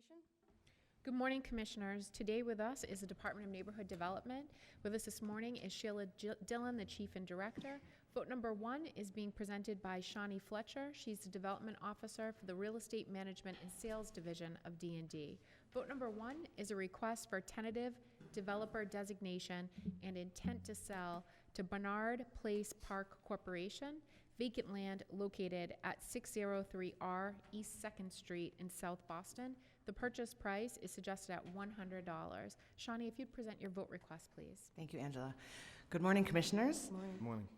Commission. Good morning, Commissioners. Today with us is the Department of Neighborhood Development. With us this morning is Sheila Dillon, the Chief and Director. Vote number 1 is being presented by Shawnee Fletcher. She's the Development Officer for the Real Estate Management and Sales Division of D&D. Vote number 1 is a request for tentative developer designation and intent to sell to Barnard Place Park Corporation, vacant land located at 603R East 2nd Street in South Boston. The purchase price is suggested at $100. Shawnee, if you'd present your vote request, please. Thank you, Angela. Good morning, Commissioners. Good morning. Good morning.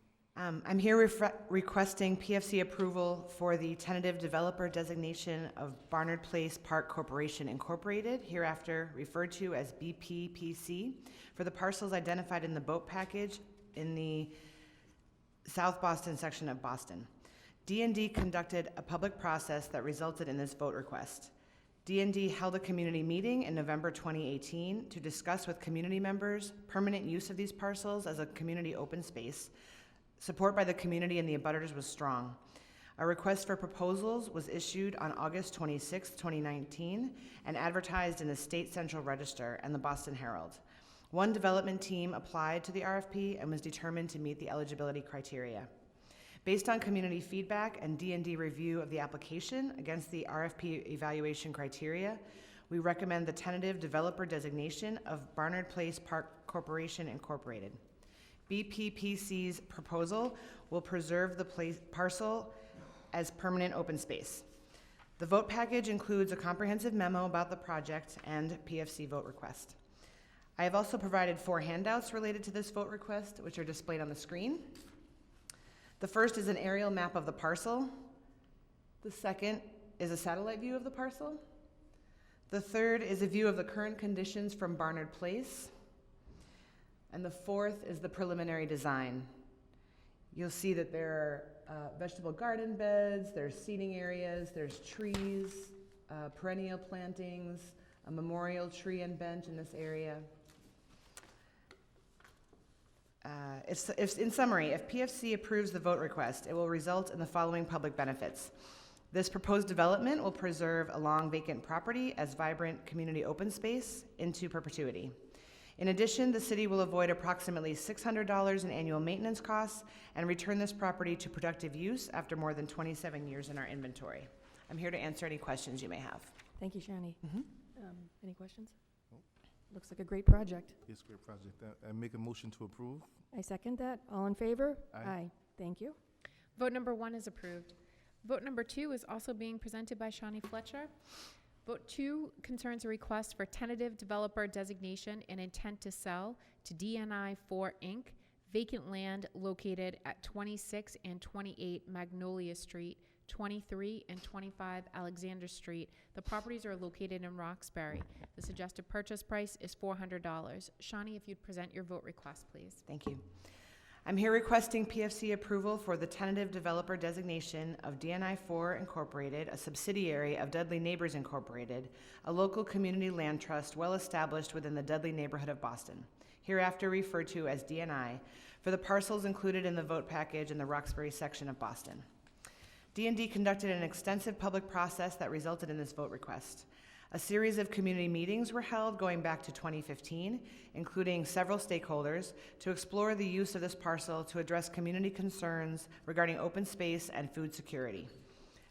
I'm here requesting PFC approval for the tentative developer designation of Barnard Place Park Corporation Incorporated, hereafter referred to as BPPC, for the parcels identified in the boat package in the South Boston section of Boston. D&D conducted a public process that resulted in this vote request. D&D held a community meeting in November 2018 to discuss with community members permanent use of these parcels as a community open space. Support by the community and the abutters was strong. A request for proposals was issued on August 26, 2019, and advertised in the State Central Register and the Boston Herald. One development team applied to the RFP and was determined to meet the eligibility criteria. Based on community feedback and D&D review of the application against the RFP evaluation criteria, we recommend the tentative developer designation of Barnard Place Park Corporation Incorporated. BPPC's proposal will preserve the parcel as permanent open space. The vote package includes a comprehensive memo about the project and PFC vote request. I have also provided 4 handouts related to this vote request, which are displayed on the screen. The first is an aerial map of the parcel. The second is a satellite view of the parcel. The third is a view of the current conditions from Barnard Place. And the fourth is the preliminary design. You'll see that there are vegetable garden beds, there's seating areas, there's trees, perennial plantings, a memorial tree and bench in this area. In summary, if PFC approves the vote request, it will result in the following public benefits. This proposed development will preserve a long vacant property as vibrant community open space into perpetuity. In addition, the city will avoid approximately $600 in annual maintenance costs and return this property to productive use after more than 27 years in our inventory. I'm here to answer any questions you may have. Thank you, Shawnee. Mm-hmm. Any questions? Nope. Looks like a great project. Yes, great project. I make a motion to approve. I second that. All in favor? Aye. Thank you. Vote number 1 is approved. Vote number 2 is also being presented by Shawnee Fletcher. Vote 2 concerns a request for tentative developer designation and intent to sell to DNI 4 Inc., vacant land located at 26 and 28 Magnolia Street, 23 and 25 Alexander Street. The properties are located in Roxbury. The suggested purchase price is $400. Shawnee, if you'd present your vote request, please. Thank you. I'm here requesting PFC approval for the tentative developer designation of DNI 4 Incorporated, a subsidiary of Dudley Neighbors Incorporated, a local community land trust well established within the Dudley neighborhood of Boston, hereafter referred to as DNI, for the parcels included in the vote package in the Roxbury section of Boston. D&D conducted an extensive public process that resulted in this vote request. A series of community meetings were held going back to 2015, including several stakeholders, to explore the use of this parcel to address community concerns regarding open space and food security.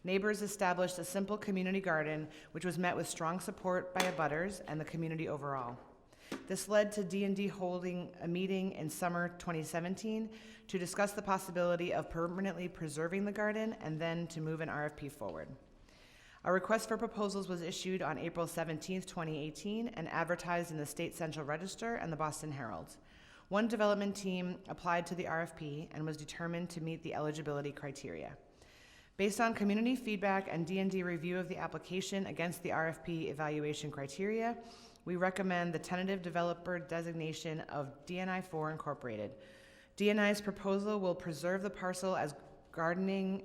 Neighbors established a simple community garden, which was met with strong support by abutters and the community overall. This led to D&D holding a meeting in summer 2017 to discuss the possibility of permanently preserving the garden and then to move an RFP forward. A request for proposals was issued on April 17, 2018, and advertised in the State Central Register and the Boston Herald. One development team applied to the RFP and was determined to meet the eligibility criteria. Based on community feedback and D&D review of the application against the RFP evaluation criteria, we recommend the tentative developer designation of DNI 4 Incorporated. DNI's proposal will preserve the parcel as gardening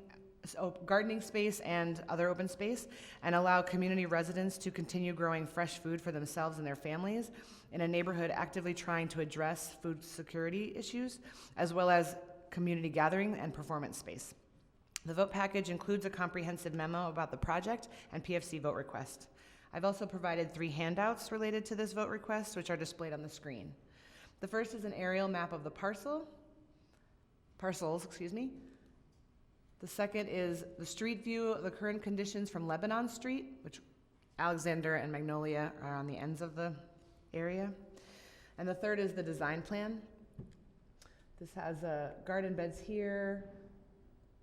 space and other open space, and allow community residents to continue growing fresh food for themselves and their families in a neighborhood actively trying to address food security issues, as well as community gathering and performance space. The vote package includes a comprehensive memo about the project and PFC vote request. I've also provided 3 handouts related to this vote request, which are displayed on the screen. The first is an aerial map of the parcels. The second is the street view of the current conditions from Lebanon Street, which Alexander and Magnolia are on the ends of the area. And the third is the design plan. This has garden beds here,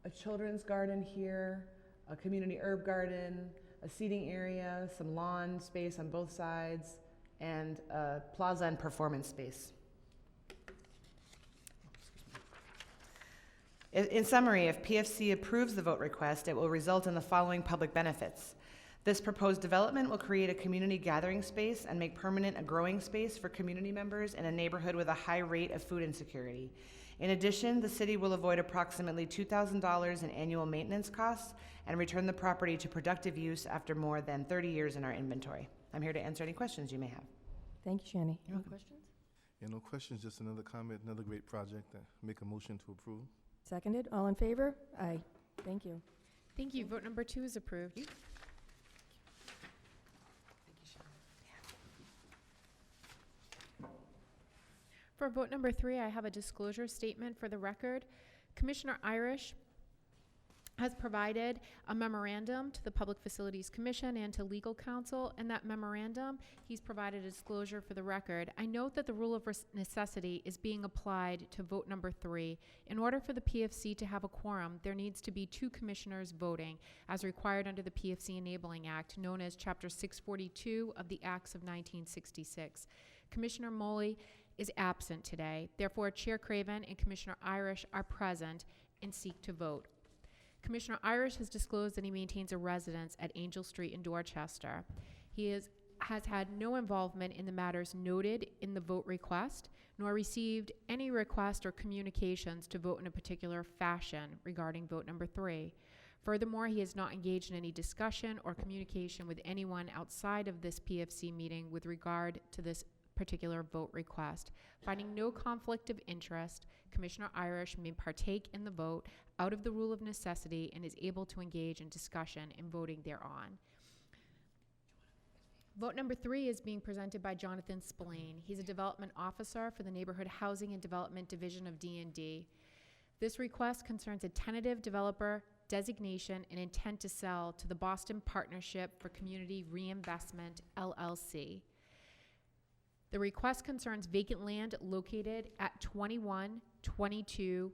a children's garden here, a community herb garden, a seating area, some lawn space on both sides, and a plaza and performance space. In summary, if PFC approves the vote request, it will result in the following public benefits. This proposed development will create a community gathering space and make permanent a growing space for community members in a neighborhood with a high rate of food insecurity. In addition, the city will avoid approximately $2,000 in annual maintenance costs and return the property to productive use after more than 30 years in our inventory. I'm here to answer any questions you may have. Thank you, Shani. You're Any welcome. questions? Yeah, no questions, just another comment, another great project. Make a motion to approve. Seconded. All in favor? Aye. Thank you. Thank you. Vote number 2 is approved. For vote number 3, I have a disclosure statement for the record. Commissioner Irish has provided a memorandum to the Public Facilities Commission and to legal counsel. In that memorandum, he's provided a disclosure for the record. I note that the rule of necessity is being applied to vote number 3. In order for the PFC to have a quorum, there needs to be 2 commissioners voting, as required under the PFC Enabling Act, known as Chapter 642 of the Acts of 1966. Commissioner Moley is absent today. Therefore, Chair Craven and Commissioner Irish are present and seek to vote. Commissioner Irish has disclosed that he maintains a residence at Angel Street in Dorchester. He has had no involvement in the matters noted in the vote request, nor received any request or communications to vote in a particular fashion regarding vote number 3. Furthermore, he has not engaged in any discussion or communication with anyone outside of this PFC meeting with regard to this particular vote request. Finding no conflict of interest, Commissioner Irish may partake in the vote out of the rule of necessity and is able to engage in discussion and voting thereon. Vote number 3 is being presented by Jonathan Spillane. He's a development officer for the Neighborhood Housing and Development Division of D&D. This request concerns a tentative developer designation and intent to sell to the Boston Partnership for Community Reinvestment, LLC. The request concerns vacant land located at 21, 22,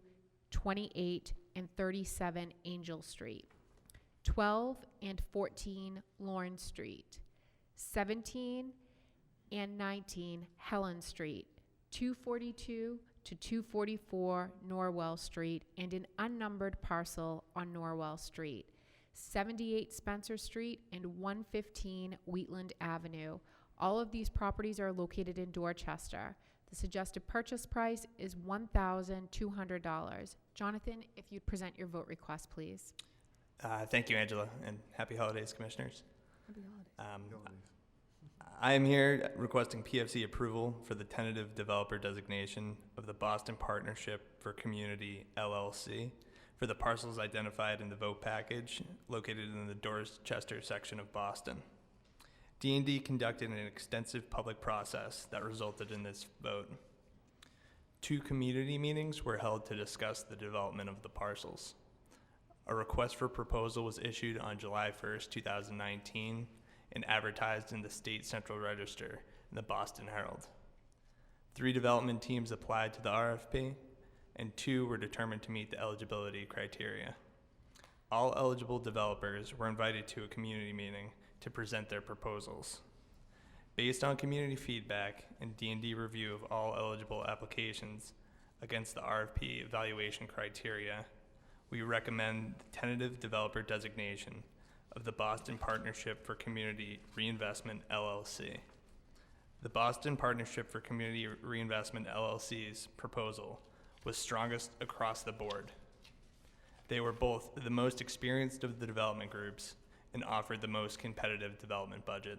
28, and 37 Angel Street, 12 and 14 Lawrence Street, 17 and 19 Helen Street, 242 to 244 Norwell Street, and an unnumbered parcel on Norwell Street, 78 Spencer Street, and 115 Wheatland Avenue. All of these properties are located in Dorchester. The suggested purchase price is $1,200. Jonathan, if you'd present your vote request, please. Thank you, Angela, and happy holidays, commissioners. Happy holidays. I am here requesting PFC approval for the tentative developer designation of the Boston Partnership for Community, LLC, for the parcels identified in the vote package located in the Dorchester section of Boston. D&D conducted an extensive public process that resulted in this vote. 2 community meetings were held to discuss the development of the parcels. A request for proposal was issued on July 1st, 2019, and advertised in the State Central Register and the Boston Herald. 3 development teams applied to the RFP, and 2 were determined to meet the eligibility criteria. All eligible developers were invited to a community meeting to present their proposals. Based on community feedback and D&D review of all eligible applications against the RFP evaluation criteria, we recommend the tentative developer designation of the Boston Partnership for Community Reinvestment, LLC. The Boston Partnership for Community Reinvestment, LLC's proposal was strongest across the board. They were both the most experienced of the development groups and offered the most competitive development budget.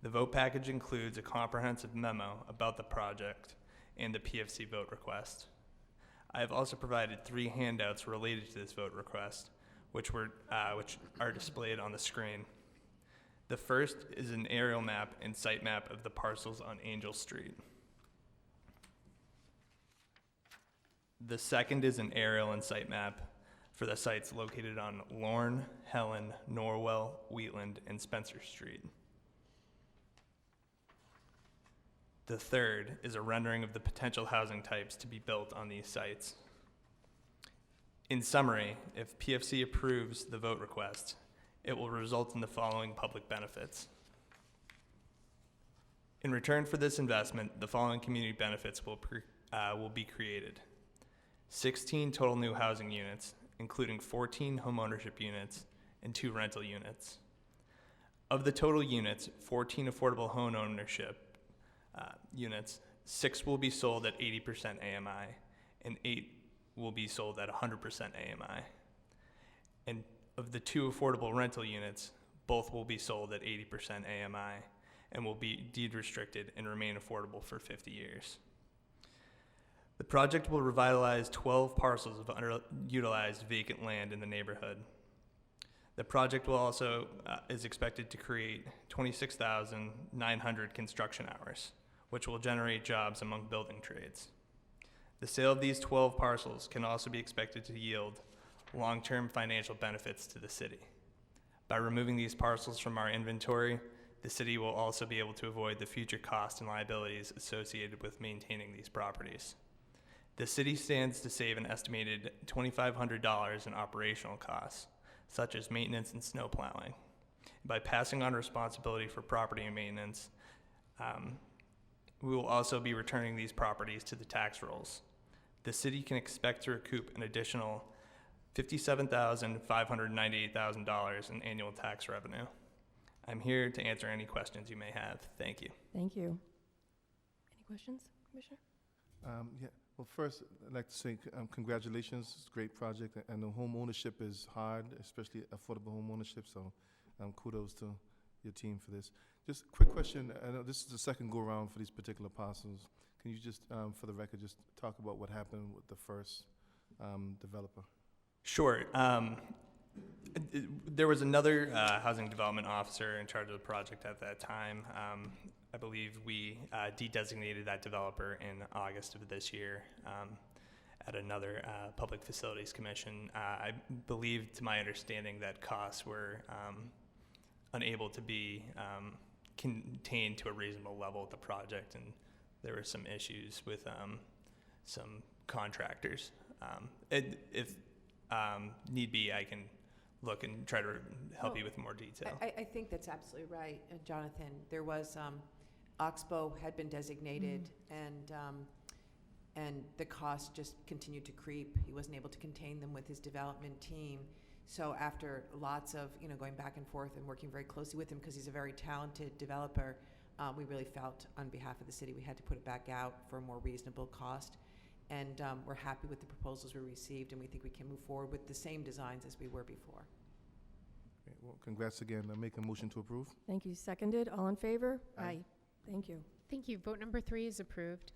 The vote package includes a comprehensive memo about the project and the PFC vote request. I have also provided 3 handouts related to this vote request, which are displayed on the screen. The first is an aerial map and site map of the parcels on Angel Street. The second is an aerial and site map for the sites located on Lorne, Helen, Norwell, Wheatland, and Spencer Street. The third is a rendering of the potential housing types to be built on these sites. In summary, if PFC approves the vote request, it will result in the following public benefits. In return for this investment, the following community benefits will be created. 16 total new housing units, including 14 homeownership units and 2 rental units. Of the total units, 14 affordable home ownership units, 6 will be sold at 80% AMI, and 8 will be sold at 100% AMI. And of the 2 affordable rental units, both will be sold at 80% AMI and will be deed restricted and remain affordable for 50 years. The project will revitalize 12 parcels of underutilized vacant land in the neighborhood. The project will also is expected to create 26,900 construction hours, which will generate jobs among building trades. The sale of these 12 parcels can also be expected to yield long-term financial benefits to the city. By removing these parcels from our inventory, the city will also be able to avoid the future costs and liabilities associated with maintaining these properties. The city stands to save an estimated $2,500 in operational costs, such as maintenance and snow plowing. By passing on responsibility for property and maintenance, we will also be returning these properties to the tax rolls. The city can expect to recoup an additional $57,598 in annual tax revenue. I'm here to answer any questions you may have. Thank you. Thank you. Any questions, Commissioner? Yeah. Well, first, I'd like to say congratulations. It's a great project. I know home ownership is hard, especially affordable home ownership, so kudos to your team for this. Just a quick question. I know this is the second go-around for these particular parcels. Can you just, for the record, just talk about what happened with the first developer? Sure. There was another housing development officer in charge of the project at that time. I believe we de-designated that developer in August of this year at another Public Facilities Commission. I believe, to my understanding, that costs were unable to be contained to a reasonable level at the project, and there were some issues with some contractors. If need be, I can look and try to help you with more detail. I think that's absolutely right, Jonathan. There was, Oxbow had been designated, and the costs just continued to creep. He wasn't able to contain them with his development team. So after lots of, going back and forth and working very closely with him, because he's a very talented developer, we really felt on behalf of the city we had to put it back out for a more reasonable cost. And we're happy with the proposals we received, and we think we can move forward with the same designs as we were before. Okay, well, congrats again. I make a motion to approve. Thank you. Seconded. All in favor? Aye. Thank you. Thank you. Vote number 3 is approved.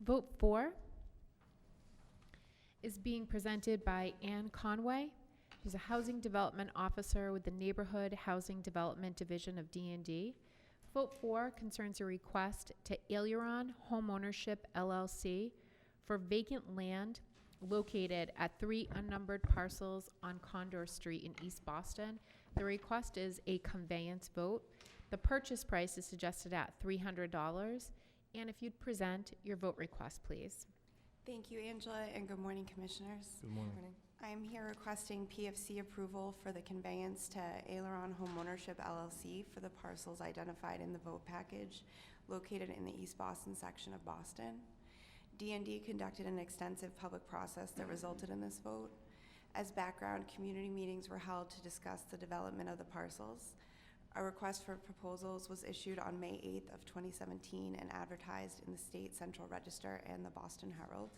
Vote 4 is being presented by Ann Conway. She's a housing development officer with the Neighborhood Housing Development Division of D&D. Vote 4 concerns a request to Aileron Homeownership LLC for vacant land located at 3 unnumbered parcels on Condor Street in East Boston. The request is a conveyance vote. The purchase price is suggested at $300. And if you'd present your vote request, please. Thank you, Angela, and good morning, Commissioners. Good morning. I am here requesting PFC approval for the conveyance to Aileron Homeownership LLC for the parcels identified in the vote package located in the East Boston section of Boston. D&D conducted an extensive public process that resulted in this vote. As background, community meetings were held to discuss the development of the parcels. A request for proposals was issued on May 8th of 2017 and advertised in the State Central Register and the Boston Herald.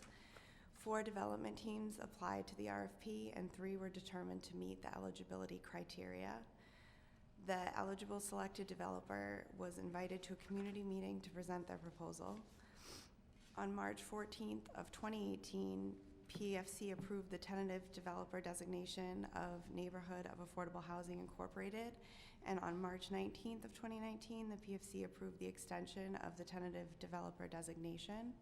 4 development teams applied to the RFP, and 3 were determined to meet the eligibility criteria. The eligible selected developer was invited to a community meeting to present their proposal. On March 14th of 2018, PFC approved the tentative developer designation of Neighborhood of Affordable Housing Incorporated, and on March 19th of 2019, the PFC approved the extension of the tentative developer designation.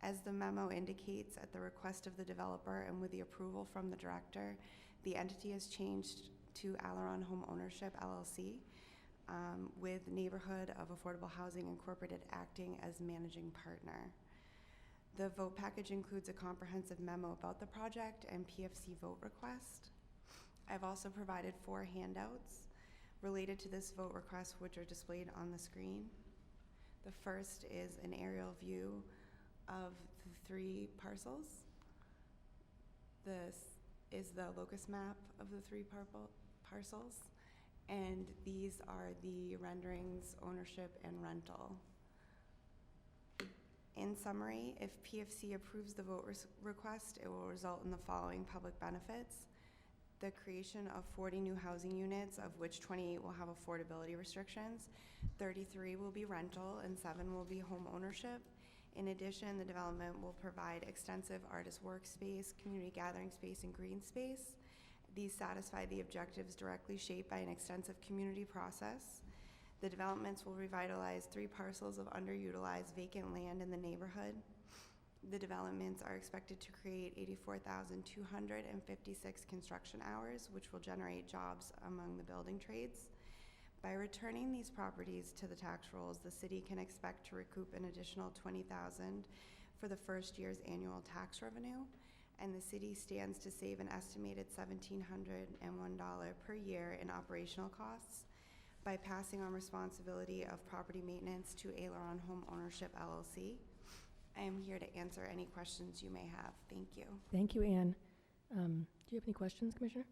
As the memo indicates, at the request of the developer and with the approval from the director, the entity has changed to Aileron Home Ownership LLC, with Neighborhood of Affordable Housing Incorporated acting as managing partner. The vote package includes a comprehensive memo about the project and PFC vote request. I've also provided 4 handouts related to this vote request, which are displayed on the screen. The first is an aerial view of the 3 parcels. This is the locus map of the 3 parcels, and these are the renderings, ownership, and rental. In summary, if PFC approves the vote request, it will result in the following public benefits: the creation of 40 new housing units, of which 28 will have affordability restrictions, 33 will be rental, and 7 will be home ownership. In addition, the development will provide extensive artist workspace, community gathering space, and green space. These satisfy the objectives directly shaped by an extensive community process. The developments will revitalize 3 parcels of underutilized vacant land in the neighborhood. The developments are expected to create 84,256 construction hours, which will generate jobs among the building trades. By returning these properties to the tax rolls, the city can expect to recoup an additional $20,000 for the first year's annual tax revenue, and the city stands to save an estimated $1,701 per year in operational costs by passing on responsibility of property maintenance to Aileron Home Ownership LLC. I am here to answer any questions you may have. Thank you. Thank you, Anne. Do you have any questions, Commissioner?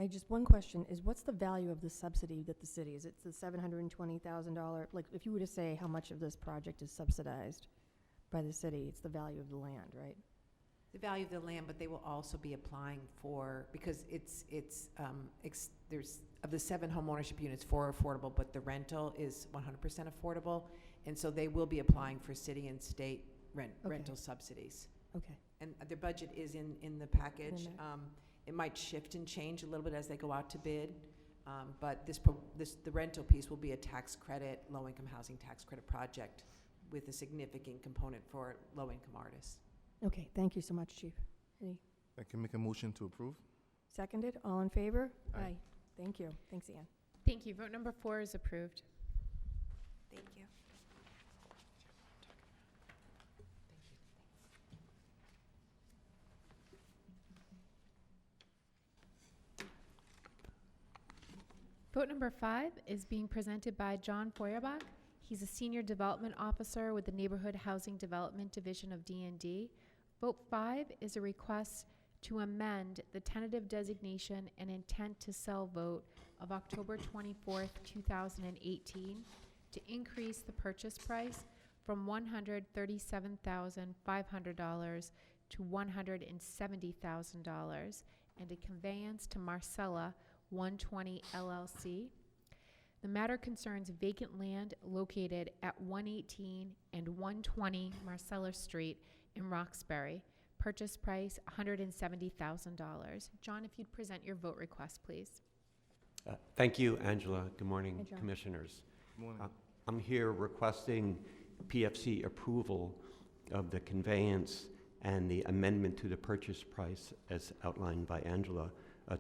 Just one question is, what's the value of the subsidy that the city, is it the $720,000? Like, if you were to say how much of this project is subsidized by the city, it's the value of the land, right? The value of the land, but they will also be applying for, because there's, of the 7 home ownership units, 4 are affordable, but the rental is 100% affordable, and so they will be applying for city and state rental subsidies. Okay. And their budget is in the package. In there. It might shift and change a little bit as they go out to bid, but the rental piece will be a tax credit, low-income housing tax credit project with a significant component for low-income artists. Okay, thank you so much, Chief. Any I can make a motion to approve. seconded? All in favor? Aye. Thank you. Thanks, Anne. Thank you. Vote number 4 is approved. Thank you. Vote number 5 is being presented by John Feuerbach. He's a Senior Development Officer with the Neighborhood Housing Development Division of D&D. Vote 5 is a request to amend the tentative designation and intent to sell vote of October 24th, 2018 to increase the purchase price from $137,500 to $170,000 and a conveyance to Marcella 120 LLC. The matter concerns vacant land located at 118 and 120 Marcella Street in Roxbury. Purchase price $170,000. John, if you'd present your vote request, please. Thank you, Angela. Good morning, Hi, John. Commissioners. Good morning. I'm here requesting PFC approval of the conveyance and the amendment to the purchase price as outlined by Angela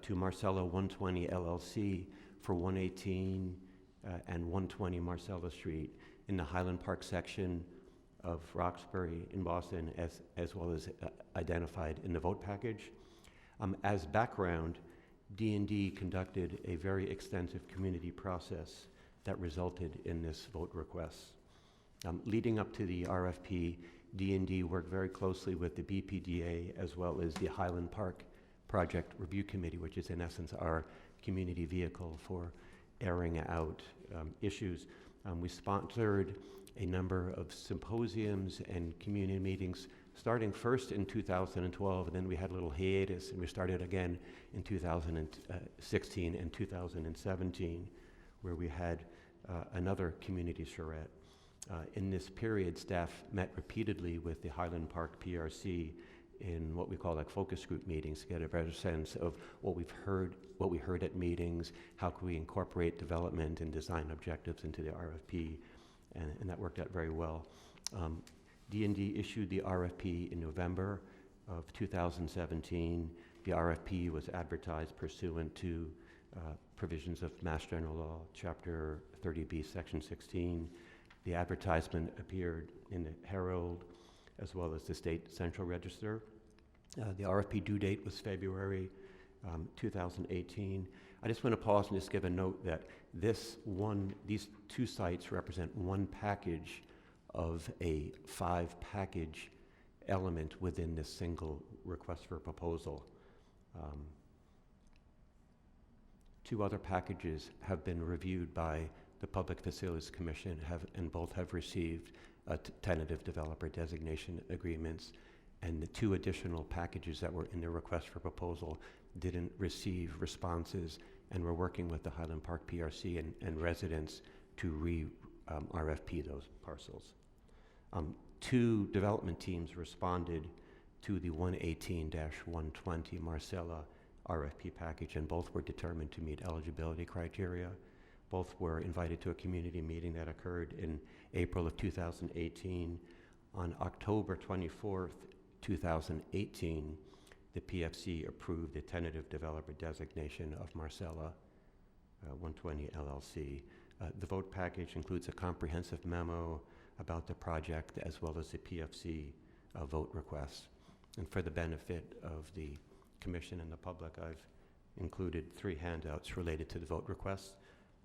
to Marcella 120 LLC for 118 and 120 Marcella Street in the Highland Park section of Roxbury in Boston, as well as identified in the vote package. As background, D&D conducted a very extensive community process that resulted in this vote request. Leading up to the RFP, D&D worked very closely with the BPDA as well as the Highland Park Project Review Committee, which is in essence our community vehicle for airing out issues. We sponsored a number of symposiums and community meetings starting first in 2012, and then we had a little hiatus, and we started again in 2016 and 2017, where we had another community charrette. In this period, staff met repeatedly with the Highland Park PRC in what we call like focus group meetings to get a better sense of what we heard at meetings, how can we incorporate development and design objectives into the RFP, and that worked out very well. D&D issued the RFP in November of 2017. The RFP was advertised pursuant to provisions of Mass General Law, Chapter 30B, Section 16. The advertisement appeared in the Herald as well as the State Central Register. The RFP due date was February 2018. I just want to pause and just give a note that these two sites represent one package of a 5-package element within this single request for proposal. 2 other packages have been reviewed by the Public Facilities Commission and both have received tentative developer designation agreements, and the 2 additional packages that were in the request for proposal didn't receive responses, and we're working with the Highland Park PRC and residents to RFP those parcels. 2 development teams responded to the 118-120 Marcella RFP package, and both were determined to meet eligibility criteria. Both were invited to a community meeting that occurred in April of 2018. On October 24th, 2018, the PFC approved the tentative developer designation of Marcella 120 LLC. The vote package includes a comprehensive memo about the project as well as the PFC vote request. And for the benefit of the Commission and the public, I've included 3 handouts related to the vote request.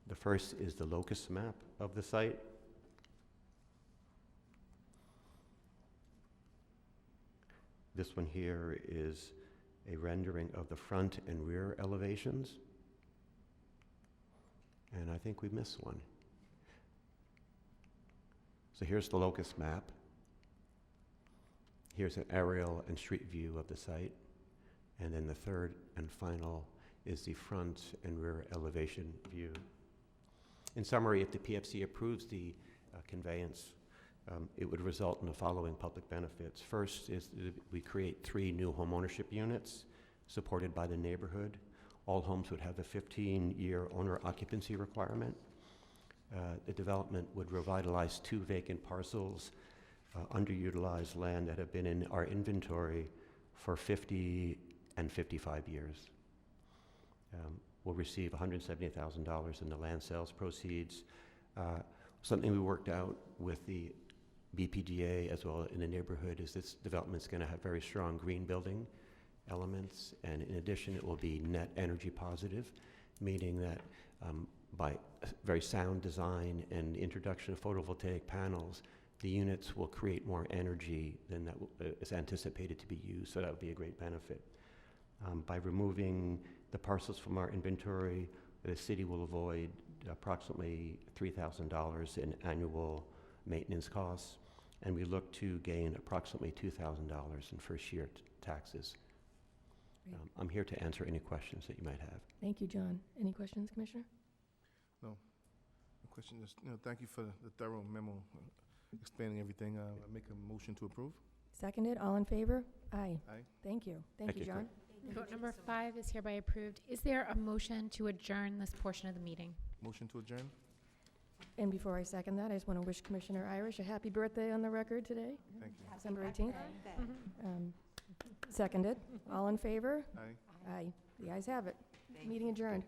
The first is the locus map of the site. This one here is a rendering of the front and rear elevations. And I think we missed one. So here's the locus map. Here's an aerial and street view of the site. And then the third and final is the front and rear elevation view. In summary, if the PFC approves the conveyance, it would result in the following public benefits. First is we create 3 new homeownership units supported by the neighborhood. All homes would have a 15-year owner occupancy requirement. The development would revitalize 2 vacant parcels, underutilized land that have been in our inventory for 50 and 55 years. We'll receive $170,000 in the land sales proceeds. Something we worked out with the BPDA as well in the neighborhood is this development's going to have very strong green building elements, and in addition it will be net energy positive, meaning that by very sound design and introduction of photovoltaic panels, the units will create more energy than that is anticipated to be used, so that would be a great benefit. By removing the parcels from our inventory, the city will avoid approximately $3,000 in annual maintenance costs, and we look to gain approximately $2,000 in first-year taxes. I'm here to answer any questions that you might have. Thank you, John. Any questions, Commissioner? No. The question is, thank you for the thorough memo explaining everything. I make a motion to approve. Seconded, all in favor? Aye. Aye. Thank you. Thank you, John. Vote number 5 is hereby approved. Is there a motion to adjourn this portion of the meeting? Motion to adjourn. And before I second that, I just want to wish Commissioner Irish a happy birthday on the record today, Thank you. December 18th. Seconded, all in favor? Aye. Aye. The ayes have it. Meeting adjourned.